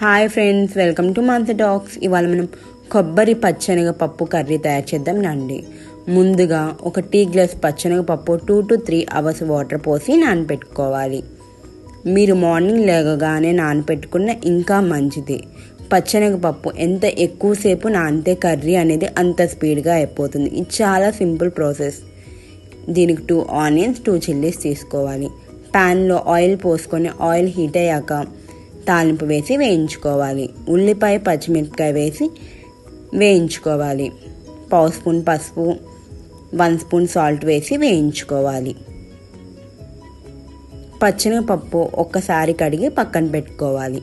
Hi friends, welcome to మాన్స talks. ఇవాళ మనం కొబ్బరి పచ్చెనగ పప్పు కర్రీ తయారు చేద్దాం రండి. ముందుగా ఒక టీ గ్లాస్ పచ్చెనగ పప్పు 2 to 3 అవర్స్ వాటర్ పోసి నానబెట్టుకోవాలి. మీరు మార్నింగ్ లేవగానే నానబెట్టుకున్న ఇంకా మంచిది. పచ్చెనగ పప్పు ఎంత ఎక్కువసేపు నానితే కర్రీ అనేది అంత స్పీడ్గా అయిపోతుంది. ఇది చాలా సింపుల్ ప్రాసెస్. దీనికి 2 ఆనియన్స్ 2 చిల్లీస్ తీసుకోవాలి. ప్యాన్లో ఆయిల్ పోసుకొని ఆయిల్ హీట్ అయ్యాక తాలింపు వేసి వేయించుకోవాలి. ఉల్లిపాయ పచ్చిమిరపకాయ వేసి వేయించుకోవాలి. 1/2 స్పూన్ పసుపు 1 స్పూన్ సాల్ట్ వేసి వేయించుకోవాలి. పచ్చెనగపప్పు ఒక్కసారి కడిగి పక్కన పెట్టుకోవాలి.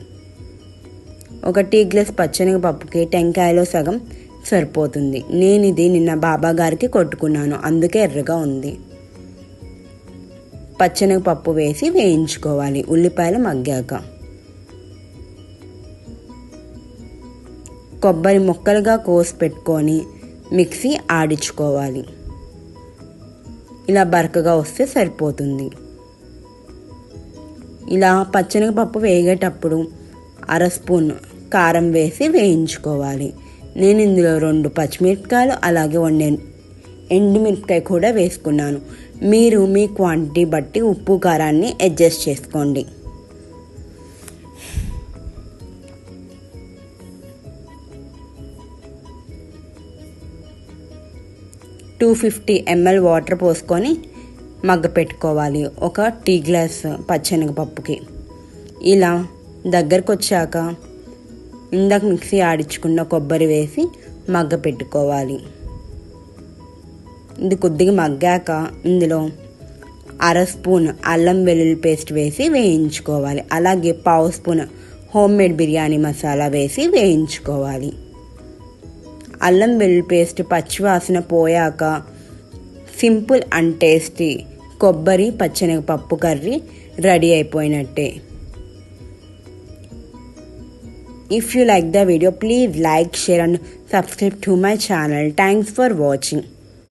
ఒక టీ గ్లాస్ పచ్చెనగపప్పుకి టెంకాయలో సగం సరిపోతుంది. నేను ఇది నిన్న బాబా గారికి కొట్టుకున్నాను, అందుకే ఎర్రగా ఉంది. పచ్చెనగపప్పు వేసి వేయించుకోవాలి. ఉల్లిపాయలు మగ్గాక కొబ్బరి ముక్కలుగా కోసి పెట్టుకొని మిక్సీ ఆడించుకోవాలి. ఇలా బరకగా వస్తే సరిపోతుంది. ఇలా పచ్చెనగపప్పు వేగేటప్పుడు 1/2 స్పూన్ కారం వేసి వేయించుకోవాలి. నేను ఇందులో 2 పచ్చిమిరపకాయలు అలాగే 1 ఎండుమిరపకాయ కూడా వేసుకున్నాను. మీరు మీ క్వాంటిటీ బట్టి ఉప్పు కారాన్ని అడ్జస్ట్ చేసుకోండి. 250 ml వాటర్ పోసుకొని మగ్గ పెట్టుకోవాలి. ఒక టీ గ్లాస్ పచ్చెనగపప్పుకి ఇలా దగ్గరకు వచ్చాక ఇందాక మిక్సీ ఆడించుకున్న కొబ్బరి వేసి మగ్గ పెట్టుకోవాలి. ఇది కొద్దిగా మగ్గాక ఇందులో 1/2 స్పూన్ అల్లం వెల్లుల్లి పేస్ట్ వేసి వేయించుకోవాలి. అలాగే 1/2 spoon home made biryani masala వేసి వేయించుకోవాలి. అల్లం వెల్లుల్లి పేస్ట్ పచ్చివాసన పోయాక సింపుల్ అండ్ టేస్టీ కొబ్బరి పచ్చెనగపప్పు కర్రీ రెడీ అయిపోయినట్టే. If you like the video, please like, share and subscribe to my channel. Thanks for watching.